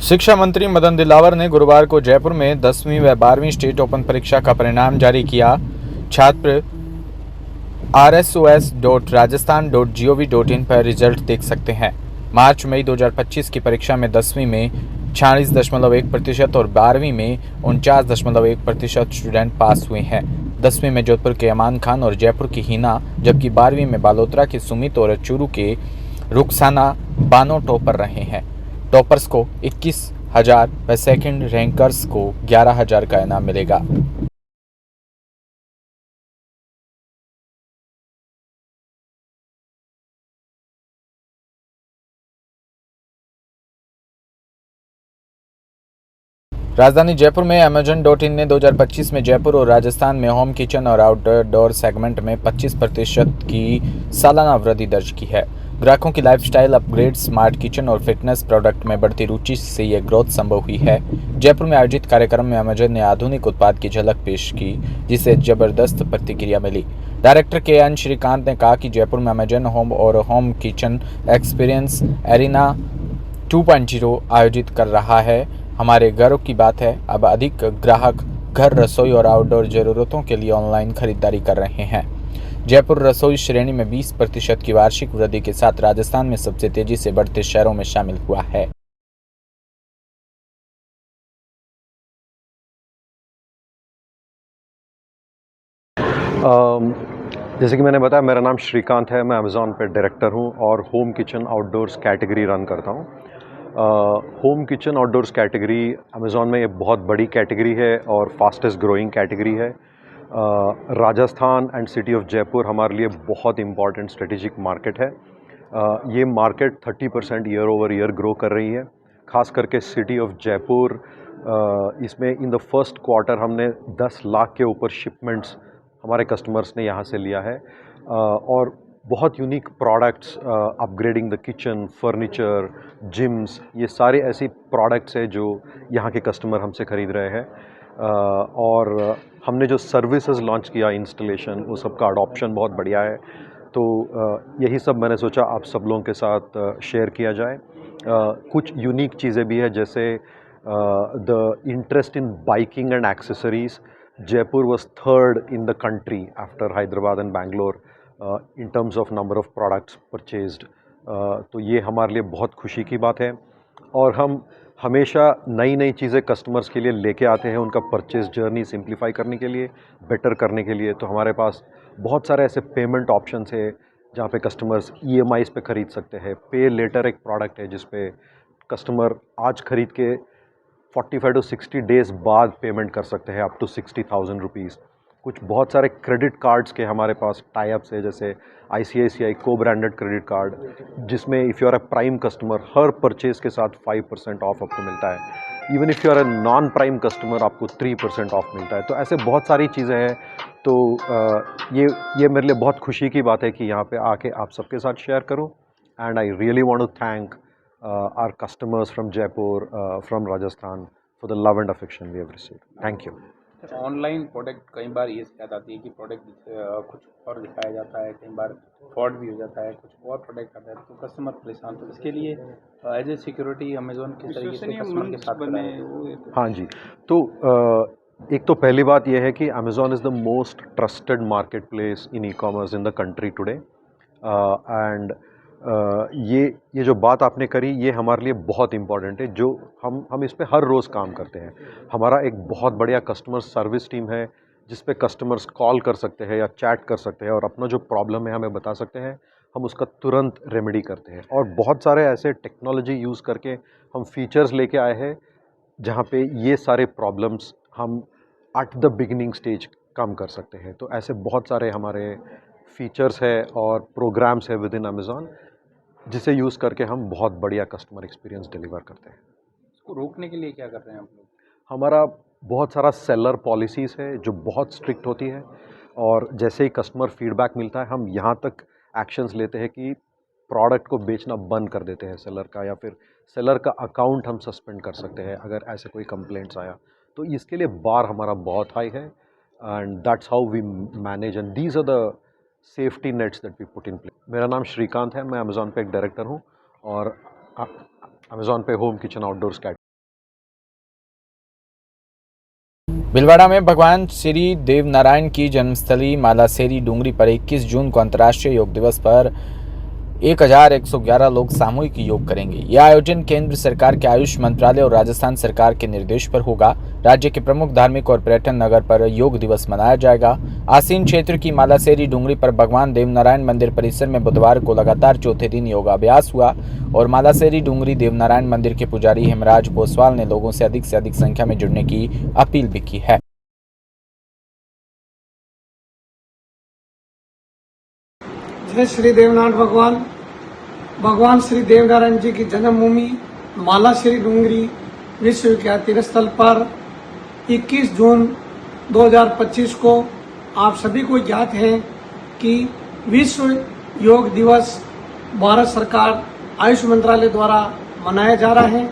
शिक्षा मंत्री मदन दिलावर ने गुरुवार को जयपुर में 10वीं व 12वीं स्टेट ओपन परीक्षा का परिणाम जारी किया। छात्र rsos.rajasthan.gov.in पर रिजल्ट देख सकते हैं। मार्च मई 2025 की परीक्षा में 10वीं में 46.1% और 12वीं में 49.1% स्टूडेंट पास हुए हैं। 10वीं में जोधपुर के अमान खान और जयपुर की हिना, जबकि 12वीं में बालोतरा के सुमित और चूरू के रुखसाना बानो टॉपर रहे हैं। टॉपर्स को 21,000 व सेकंड रैंकर्स को 11,000 का इनाम मिलेगा। राजधानी जयपुर में Amazon.in ने 2025 में जयपुर और राजस्थान में होम किचन और आउटडोर सेगमेंट में 25% की सालाना वृद्धि दर्ज की है। ग्राहकों की लाइफस्टाइल अपग्रेड, स्मार्ट किचन और फिटनेस प्रोडक्ट में बढ़ती रुचि से यह ग्रोथ संभव हुई है। जयपुर में आयोजित कार्यक्रम में Amazon ने आधुनिक उत्पाद की झलक पेश की, जिसे जबरदस्त प्रतिक्रिया मिली। डायरेक्टर KN श्रीकांत ने कहा कि जयपुर में Amazon होम और होम किचन एक्सपीरियंस एरिना 2.0 आयोजित कर रहा है। हमारे गर्व की बात है, अब अधिक ग्राहक घर, रसोई और आउटडोर ज़रूरतों के लिए ऑनलाइन खरीदारी कर रहे हैं। जयपुर रसोई श्रेणी में 20% की वार्षिक वृद्धि के साथ राजस्थान में सबसे तेजी से बढ़ते शहरों में शामिल हुआ है। जैसे कि मैंने बताया, मेरा नाम श्रीकांत है। मैं अमेज़ॉन पे डायरेक्टर हूँ और home kitchen outdoors category run करता हूँ। Home kitchen outdoors category Amazon में ये बहुत बड़ी कैटेगरी है और फास्टेस्ट ग्रोइंग कैटेगरी है। Rajasthan and city of Jaipur हमारे लिए बहुत इम्पॉर्टेंट स्ट्रेटेजिक मार्केट है। ये market 30% year over year grow कर रही है। ख़ास करके सिटी ऑफ जयपुर, इसमें इन द फर्स्ट क्वार्टर हमने 10 लाख के ऊपर शिपमेंट्स हमारे कस्टमर्स ने यहाँ से लिया है। और बहुत unique products, upgrading the kitchen, furniture, gyms, ये सारे ऐसी प्रोडक्ट्स हैं जो यहाँ के कस्टमर हमसे ख़रीद रहे हैं। और हमने जो सर्विसेज लॉन्च किया, इंस्टॉलेशन, वो सब का अडॉप्शन बहुत बढ़िया है। तो यही सब मैंने सोचा आप सब लोगों के साथ शेयर किया जाए। कुछ यूनिक चीज़ें भी है, जैसे the interest in biking and accessories. Jaipur was third in the country after Hyderabad and Bangalore in terms of number of products purchased. तो ये हमारे लिए बहुत खुशी की बात है और हम हमेशा नई नई चीज़ें कस्टमर्स के लिए लेके आते हैं, उनका परचेज जर्नी सिंप्लीफाई करने के लिए, बेटर करने के लिए। तो हमारे पास बहुत सारे ऐसे पेमेंट ऑप्शंस है जहाँ पे कस्टमर्स EMIs पे ख़रीद सकते हैं। पे लेटर एक प्रोडक्ट है जिस पे कस्टमर आज ख़रीद के 45 to 60 डेज़ बाद पेमेंट कर सकते हैं, अप टू 60,000 रुपीज़। कुछ बहुत सारे क्रेडिट कार्ड्स के हमारे पास टाई अप्स है, जैसे ICICI को ब्रांडेड क्रेडिट कार्ड, जिसमें if you are a prime customer, हर परचेज़ के साथ 5% ऑफ आपको मिलता है। Even if you are a non prime customer, आपको 3% ऑफ मिलता है। तो ऐसे बहुत सारी चीज़ें हैं। तो ये मेरे लिए बहुत खुशी की बात है कि यहाँ पे आके आप सबके साथ शेयर करूँ। And I really want to thank our customers from Jaipur, from Rajasthan, for the love and affection we have received. Thank you. Online product कई बार ये शिकायत आती है कि प्रोडक्ट कुछ और दिखाया जाता है, कई बार फ्रॉड भी हो जाता है, कुछ और प्रोडक्ट आता है तो कस्टमर परेशान। तो इसके लिए एज ए सिक्योरिटी अमेज़ॉन किस तरीके से कस्टमर के साथ खड़ा है? हाँ जी, तो एक तो पहली बात यह है कि Amazon is the most trusted marketplace in e-commerce in the country today. And ये जो बात आपने करी, ये हमारे लिए बहुत इम्पॉर्टेंट है। जो हम इस पे हर रोज़ काम करते हैं। हमारा एक बहुत बढ़िया कस्टमर सर्विस टीम है जिस पे कस्टमर्स कॉल कर सकते हैं या चैट कर सकते हैं और अपना जो प्रॉब्लम है हमें बता सकते हैं। हम उसका तुरंत रेमेडी करते हैं और बहुत सारे ऐसे टेक्नोलॉजी यूज़ करके हम फीचर्स लेके आए हैं जहाँ पे ये सारे प्रॉब्लम्स हम एट द बिगिनिंग स्टेज कम कर सकते हैं। तो ऐसे बहुत सारे हमारे फीचर्स है और प्रोग्राम्स है विद इन अमेज़ॉन, जिसे यूज़ करके हम बहुत बढ़िया कस्टमर एक्सपीरियंस डिलीवर करते हैं। इसको रोकने के लिए क्या कर रहे हैं आप लोग? हमारा बहुत सारा सेलर पॉलिसीज़ है जो बहुत स्ट्रिक्ट होती है और जैसे ही कस्टमर फीडबैक मिलता है हम यहाँ तक एक्शंस लेते हैं कि प्रोडक्ट को बेचना बंद कर देते हैं सेलर का, या फिर सेलर का अकाउंट हम सस्पेंड कर सकते हैं अगर ऐसे कोई कंप्लेंट्स आया। तो इसके लिए बार हमारा बहुत हाई है and that's how we manage and these are the safety nets that we put in place. मेरा नाम श्रीकांत है, मैं अमेज़ॉन पे एक डायरेक्टर हूँ और अमेज़ॉन पे home kitchen outdoors category Bhilwara में भगवान श्री देवनारायण की जन्मस्थली मालासेरी डूंगरी पर 21 जून को अंतर्राष्ट्रीय योग दिवस पर 1111 लोग सामूहिक योग करेंगे। यह आयोजन केंद्र सरकार के आयुष मंत्रालय और राजस्थान सरकार के निर्देश पर होगा। राज्य के प्रमुख धार्मिक और पर्यटन नगर पर योग दिवस मनाया जाएगा। आसीन क्षेत्र की मालासेरी डूंगरी पर भगवान देवनारायण मंदिर परिसर में बुधवार को लगातार चौथे दिन योगाभ्यास हुआ और मालासेरी डूंगरी देवनारायण मंदिर के पुजारी हेमराज पोसवाल ने लोगों से अधिक संख्या में जुड़ने की अपील भी की है। जय श्री देवनारायण भगवान श्री देवनारायण जी की जन्मभूमि मालासेरी डूंगरी विश्व विख्यात तीर्थ स्थल पर 21 जून 2025 को आप सभी को ज्ञात है कि विश्व योग दिवस भारत सरकार आयुष मंत्रालय द्वारा मनाया जा रहा है।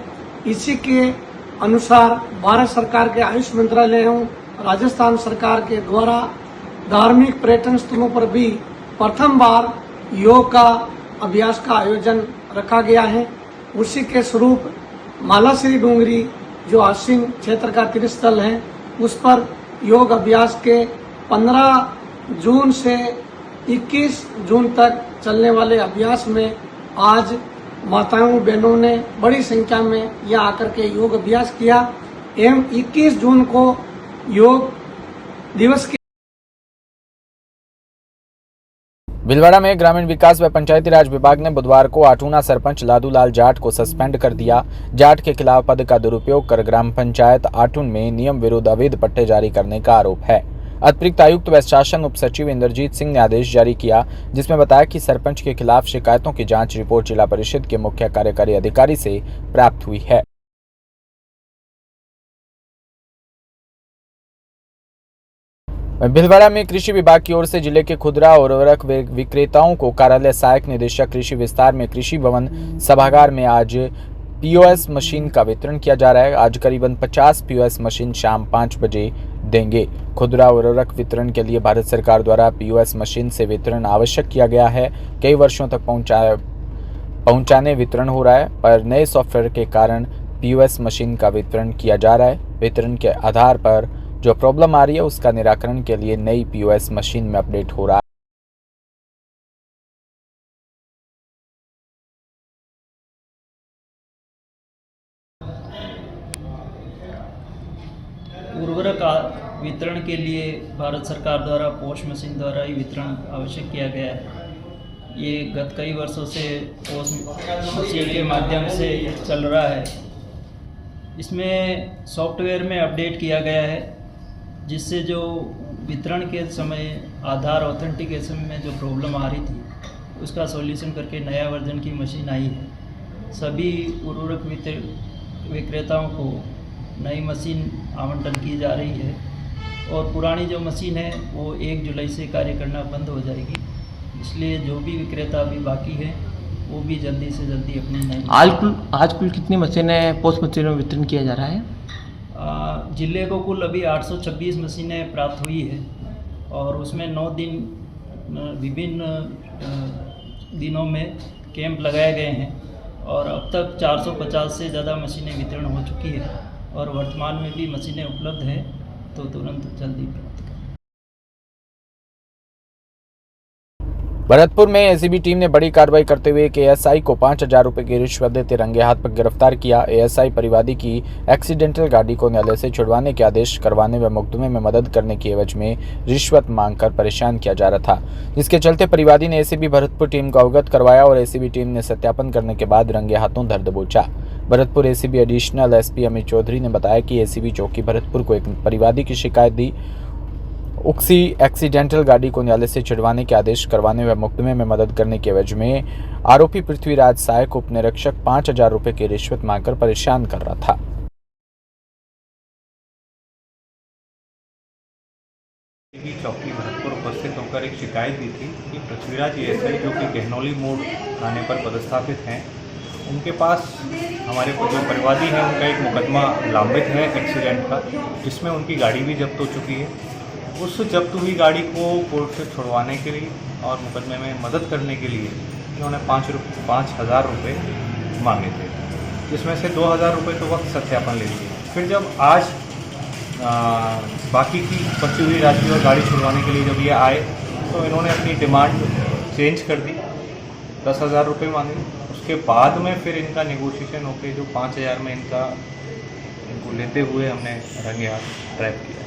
इसी के अनुसार भारत सरकार के आयुष मंत्रालय एवं राजस्थान सरकार के द्वारा धार्मिक पर्यटन स्थलों पर भी प्रथम बार योग का अभ्यास का आयोजन रखा गया है। उसी के स्वरूप मालासेरी डूंगरी जो आसीन क्षेत्र का तीर्थ स्थल है उस पर योग अभ्यास के 15 जून से 21 जून तक चलने वाले अभ्यास में आज माताओं बहनों ने बड़ी संख्या में यहाँ आकर के योग अभ्यास किया एवं 21 जून को योग दिवस के भीलवाड़ा में ग्रामीण विकास व पंचायती राज विभाग ने बुधवार को आठूना सरपंच लादूलाल जाट को सस्पेंड कर दिया। जाट के खिलाफ पद का दुरुपयोग कर ग्राम पंचायत आठून में नियम विरुद्ध अवैध पट्टे जारी करने का आरोप है। अतिरिक्त आयुक्त व शासन उप सचिव इंद्रजीत सिंह ने आदेश जारी किया जिसमें बताया कि सरपंच के खिलाफ शिकायतों की जांच रिपोर्ट जिला परिषद के मुख्य कार्यकारी अधिकारी से प्राप्त हुई है। भीलवाड़ा में कृषि विभाग की ओर से जिले के खुदरा और उर्वरक विक्रेताओं को कार्यालय सहायक निदेशक कृषि विस्तार में कृषि भवन सभागार में आज पीओएस मशीन का वितरण किया जा रहा है। आज करीबन 50 पीओएस मशीन शाम 5 बजे देंगे। खुदरा और उर्वरक वितरण के लिए भारत सरकार द्वारा पीओएस मशीन से वितरण आवश्यक किया गया है। कई वर्षों तक पहुंचाने वितरण हो रहा है, पर नए सॉफ्टवेयर के कारण पीओएस मशीन का वितरण किया जा रहा है। वितरण के आधार पर जो प्रॉब्लम आ रही है उसका निराकरण के लिए नई पीओएस मशीन में अपडेट हो रहा है। उर्वरक वितरण के लिए भारत सरकार द्वारा पोस्ट मशीन द्वारा ही वितरण आवश्यक किया गया है। ये गत कई वर्षों से पोस्ट मशीन के माध्यम से चल रहा है। इसमें सॉफ्टवेयर में अपडेट किया गया है जिससे जो वितरण के समय आधार ऑथेंटिकेशन में जो प्रॉब्लम आ रही थी उसका सॉल्यूशन करके नया वर्जन की मशीन आई है। सभी उर्वरक विक्रेताओं को नई मशीन आवंटन की जा रही है और पुरानी जो मशीन है वो 1 जुलाई से कार्य करना बंद हो जाएगी। इसलिए जो भी विक्रेता अभी बाकी है वो भी जल्दी से जल्दी अपनी नई आज कुल कितनी मशीनें पोस्ट मशीनों में वितरण किया जा रहा है? जिले को कुल अभी 826 मशीनें प्राप्त हुई है और उसमें 9 दिन विभिन्न दिनों में कैंप लगाए गए हैं और अब तक 450 से ज़्यादा मशीनें वितरण हो चुकी है और वर्तमान में भी मशीनें उपलब्ध हैं तो तुरंत जल्दी प्राप्त करें। भरतपुर में एसीबी टीम ने बड़ी कार्रवाई करते हुए एक एएसआई को 5,000 रुपए की रिश्वत देते रंगे हाथ पर गिरफ्तार किया। एएसआई परिवादी की एक्सीडेंटल गाड़ी को न्यायालय से छुड़वाने के आदेश करवाने व मुकदमे में मदद करने की एवज में रिश्वत मांगकर परेशान किया जा रहा था, जिसके चलते परिवादी ने एसीबी भरतपुर टीम को अवगत करवाया और एसीबी टीम ने सत्यापन करने के बाद रंगे हाथों धर दबोचा। Bharatpur ACB additional SP Amit Chaudhary ने बताया कि एसीबी चौकी भरतपुर को एक परिवादी की शिकायत दी। उक्सी एक्सीडेंटल गाड़ी को न्यायालय से छुड़वाने के आदेश करवाने व मुकदमे में मदद करने के एवज में आरोपी पृथ्वीराज सहायक उप निरीक्षक 5,000 रुपए की रिश्वत मांगकर परेशान कर रहा था। चौकी भरतपुर उपस्थित होकर एक शिकायत दी थी कि पृथ्वीराज एएसआई जो कि गहनौली मोड़ थाने पर पदस्थापित हैं, उनके पास हमारे जो परिवादी हैं उनका एक मुकदमा लंबित है एक्सीडेंट का, जिसमें उनकी गाड़ी भी जब्त हो चुकी है। उस जब्त हुई गाड़ी को कोर्ट से छुड़वाने के लिए और मुकदमे में मदद करने के लिए उन्होंने 5,000 रुपये मांगे थे, जिसमें से 2,000 रुपये तो वक्त सत्यापन ले लिए। फिर जब आज बाकी की बची हुई राशि और गाड़ी छुड़वाने के लिए जब ये आए तो इन्होंने अपनी डिमांड चेंज कर दी, 10,000 रुपये मांगे। उसके बाद में फिर इनका नेगोशिएशन होके जो 5,000 में इनको लेते हुए हमने रंगे हाथ ट्रैप किया।